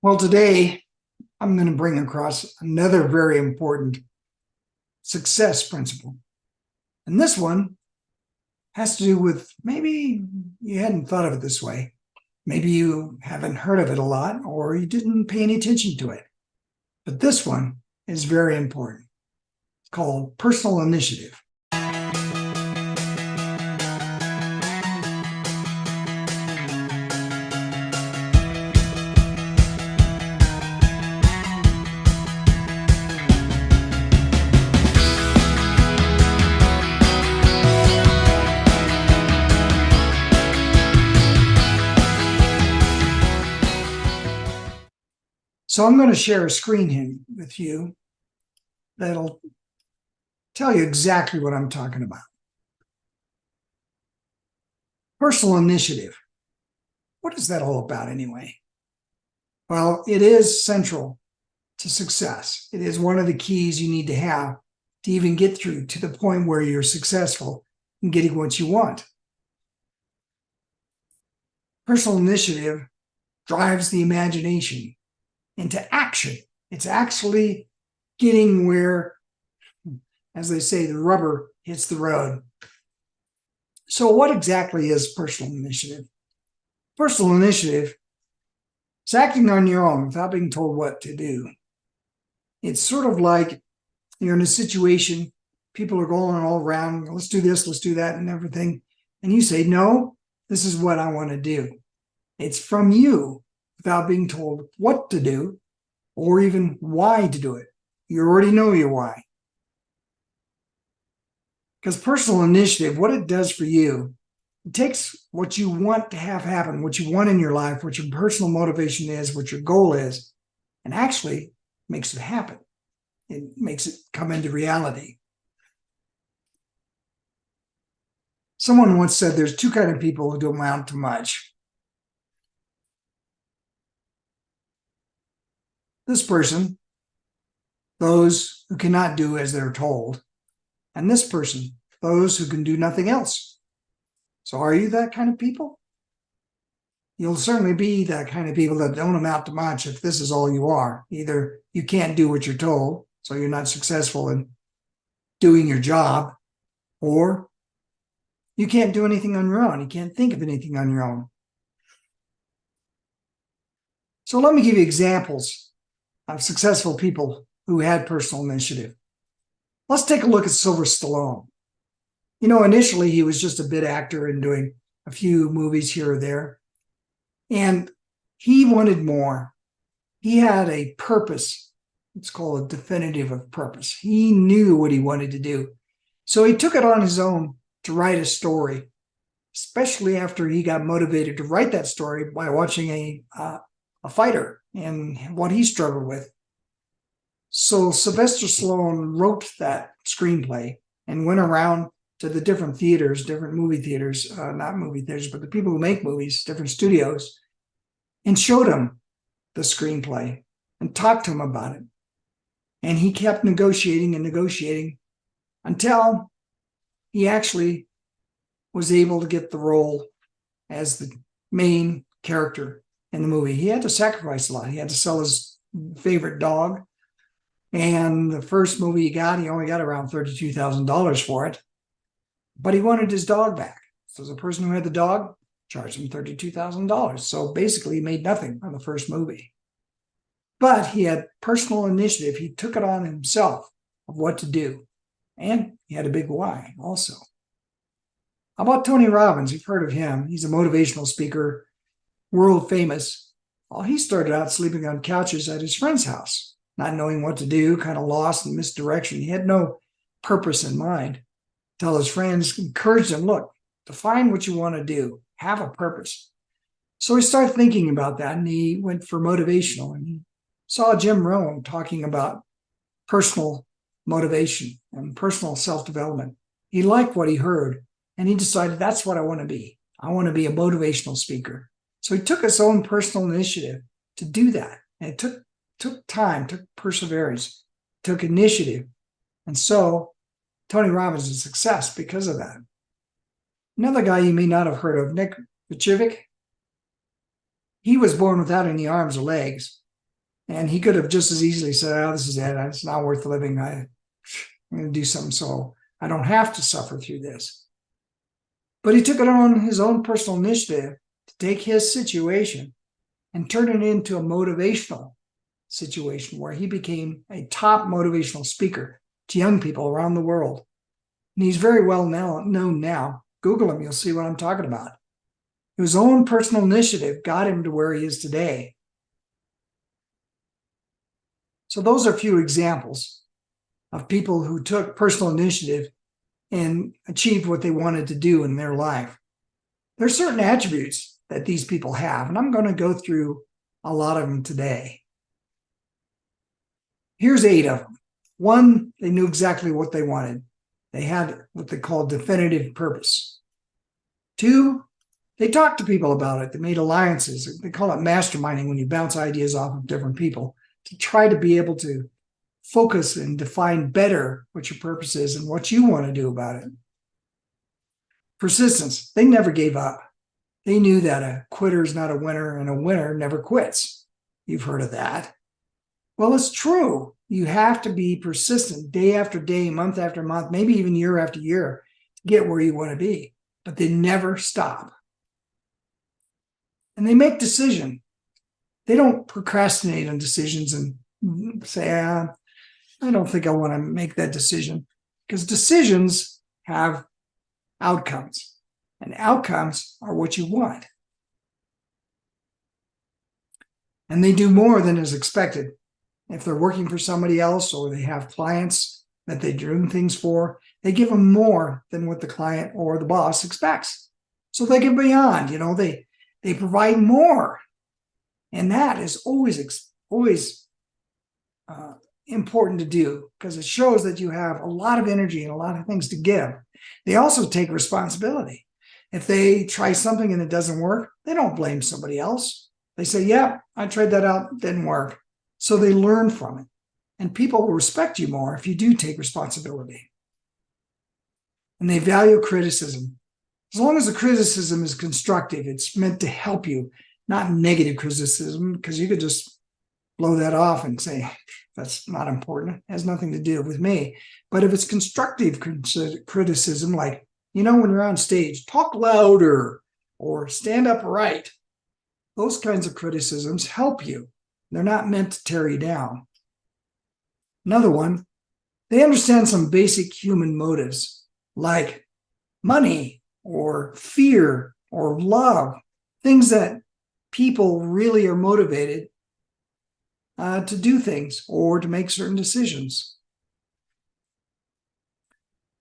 Well, today I'm going to bring across another very important success principle. And this one has to do with maybe you hadn't thought of it this way. Maybe you haven't heard of it a lot or you didn't pay any attention to it. But this one is very important. It's called personal initiative. So I'm going to share a screen with you that'll tell you exactly what I'm talking about. Personal initiative. What is that all about anyway? Well, it is central to success. It is one of the keys you need to have to even get through to the point where you're successful in getting what you want. Personal initiative drives the imagination into action. It's actually getting where, as they say, the rubber hits the road. So what exactly is personal initiative? Personal initiative is acting on your own without being told what to do. It's sort of like you're in a situation, people are going all around, let's do this, let's do that, and everything. And you say, no, this is what I want to do. It's from you without being told what to do or even why to do it. You already know your why. Because personal initiative, what it does for you, it takes what you want to have happen, what you want in your life, what your personal motivation is, what your goal is, and actually makes it happen. It makes it come into reality. Someone once said there's two kinds of people who don't amount to much. This person, those who cannot do as they're told, and this person, those who can do nothing else. So are you that kind of people? You'll certainly be that kind of people that don't amount to much if this is all you are. Either you can't do what you're told, so you're not successful in doing your job, or you can't do anything on your own. You can't think of anything on your own. So let me give you examples of successful people who had personal initiative. Let's take a look at Sylvester Stallone. You know, initially he was just a bit actor and doing a few movies here or there. And he wanted more. He had a purpose. It's called a definitive of purpose. He knew what he wanted to do. So he took it on his own to write a story, especially after he got motivated to write that story by watching a fighter and what he struggled with. So Sylvester Stallone wrote that screenplay and went around to the different theaters, different movie theaters, not movie theaters, but the people who make movies, different studios, and showed them the screenplay and talked to him about it. And he kept negotiating and negotiating until he actually was able to get the role as the main character in the movie. He had to sacrifice a lot. He had to sell his favorite dog. And the first movie he got, he only got around $32,000 for it. But he wanted his dog back. So the person who had the dog charged him $32,000. So basically he made nothing on the first movie. But he had personal initiative. He took it on himself of what to do. And he had a big why also. How about Tony Robbins? You've heard of him. He's a motivational speaker, world famous. Well, he started out sleeping on couches at his friend's house, not knowing what to do, kind of lost and misdirection. He had no purpose in mind. Until his friends encouraged him, look, define what you want to do, have a purpose. So he started thinking about that, and he went for motivational, and he saw Jim Rohn talking about personal motivation and personal self-development. He liked what he heard, and he decided that's what I want to be. I want to be a motivational speaker. So he took his own personal initiative to do that. And it took time, took perseverance, took initiative. And so Tony Robbins is a success because of that. Another guy you may not have heard of, Nick Vujicic. He was born without any arms or legs, And he could have just as easily said, oh, this is it. It's not worth living. I'm going to do something so I don't have to suffer through this. But he took it on his own personal initiative to take his situation and turn it into a motivational situation where he became a top motivational speaker to young people around the world. And he's very well known now. Google him, you'll see what I'm talking about. His own personal initiative got him to where he is today. So those are a few examples of people who took personal initiative and achieved what they wanted to do in their life. There are certain attributes that these people have, and I'm going to go through a lot of them today. Here's 8 of them. 1, they knew exactly what they wanted. They had what they call definitive purpose. 2, they talked to people about it. They made alliances. They call it masterminding when you bounce ideas off of different people to try to be able to focus and define better what your purpose is and what you want to do about it. Persistence. They never gave up. They knew that a quitter is not a winner and a winner never quits. You've heard of that. Well, it's true. You have to be persistent day after day, month after month, maybe even year after year to get where you want to be. But they never stop. And they make decisions. They don't procrastinate on decisions and say, I don't think I want to make that decision. Because decisions have outcomes. And outcomes are what you want. And they do more than is expected. If they're working for somebody else or they have clients that they're doing things for, they give them more than what the client or the boss expects. So they get beyond, they provide more. And that is always important to do because it shows that you have a lot of energy and a lot of things to give. They also take responsibility. If they try something and it doesn't work, they don't blame somebody else. They say, yeah, I tried that out, it didn't work. So they learn from it. And people will respect you more if you do take responsibility. And they value criticism. As long as the criticism is constructive, it's meant to help you, not negative criticism, because you could just blow that off and say, that's not important. It has nothing to do with me. But if it's constructive criticism, like, when you're on stage, talk louder or stand upright, those kinds of criticisms help you. They're not meant to tear you down. Another one, they understand some basic human motives like money or fear or love, things that people really are motivated to do things or to make certain decisions.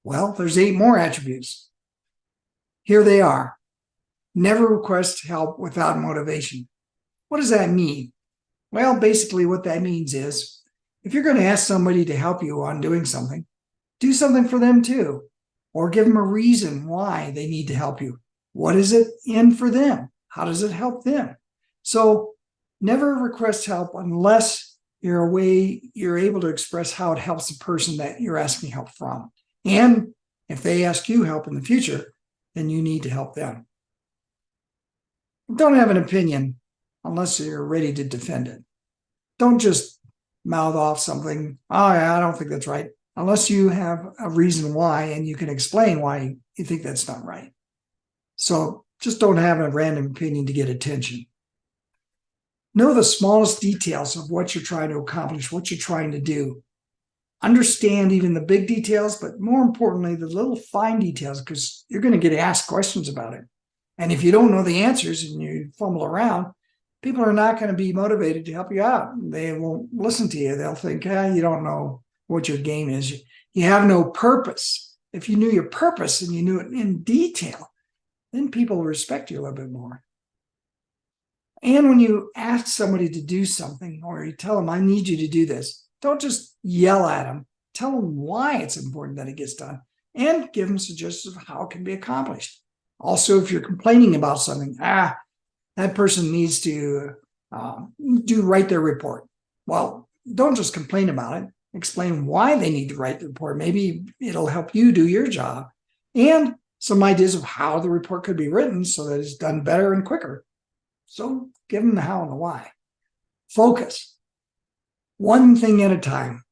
Well, there's 8 more attributes. Here they are. Never request help without motivation. What does that mean? Well, basically what that means is if you're going to ask somebody to help you on doing something, do something for them too, or give them a reason why they need to help you. What is it in for them? How does it help them? So never request help unless you're able to express how it helps the person that you're asking help from. And if they ask you help in the future, then you need to help them. Don't have an opinion unless you're ready to defend it. Don't just mouth off something, oh yeah, I don't think that's right, unless you have a reason why and you can explain why you think that's not right. So just don't have a random opinion to get attention. Know the smallest details of what you're trying to accomplish, what you're trying to do. Understand even the big details, but more importantly, the little fine details, because you're going to get asked questions about it. And if you don't know the answers and you fumble around, people are not going to be motivated to help you out. They won't listen to you. They'll think, you don't know what your game is. You have no purpose. If you knew your purpose and you knew it in detail, then people will respect you a little bit more. And when you ask somebody to do something or you tell them, I need you to do this, don't just yell at them. Tell them why it's important that it gets done and give them suggestions of how it can be accomplished. Also, if you're complaining about something, that person needs to write their report. Well, don't just complain about it. Explain why they need to write the report. Maybe it'll help you do your job. And some ideas of how the report could be written so that it's done better and quicker. So give them the how and the why. Focus. One thing at a time.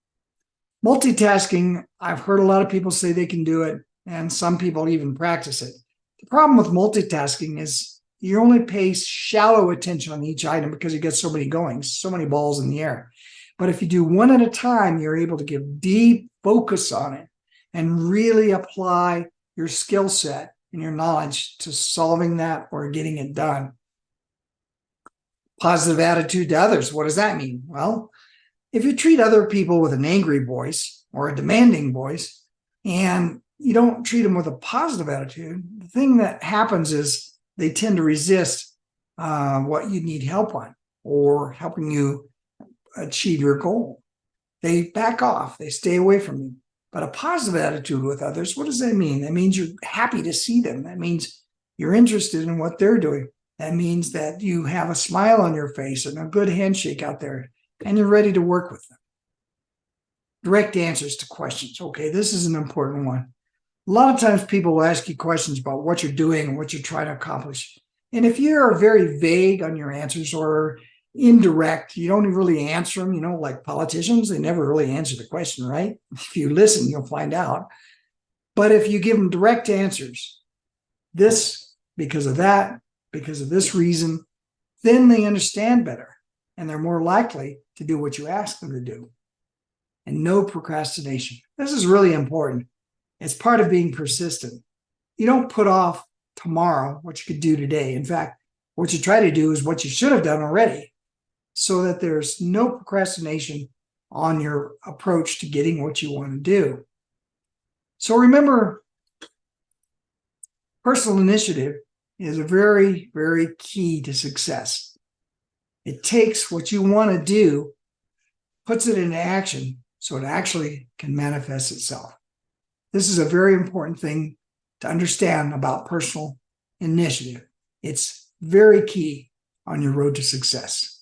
Multitasking, I've heard a lot of people say they can do it, and some people even practice it. The problem with multitasking is you only pay shallow attention on each item because you get so many going, so many balls in the air. But if you do one at a time, you're able to give deep focus on it and really apply your skill set and your knowledge to solving that or getting it done. Positive attitude to others. What does that mean? Well, if you treat other people with an angry voice or a demanding voice, and you don't treat them with a positive attitude, the thing that happens is they tend to resist what you need help on or helping you achieve your goal. They back off, they stay away from you. But a positive attitude with others, what does that mean? That means you're happy to see them. That means you're interested in what they're doing. That means that you have a smile on your face and a good handshake out there, and you're ready to work with them. Direct answers to questions. Okay, this is an important one. A lot of times people will ask you questions about what you're doing and what you're trying to accomplish. And if you're very vague on your answers or indirect, you don't really answer them, like politicians, they never really answer the question, right? If you listen, you'll find out. But if you give them direct answers, this, because of that, because of this reason, then they understand better and they're more likely to do what you ask them to do. And no procrastination. This is really important. It's part of being persistent. You don't put off tomorrow what you could do today. In fact, what you try to do is what you should have done already, so that there's no procrastination on your approach to getting what you want to do. So remember, personal initiative is a very, very key to success. It takes what you want to do, puts it into action so it actually can manifest itself. This is a very important thing to understand about personal initiative. It's very key on your road to success.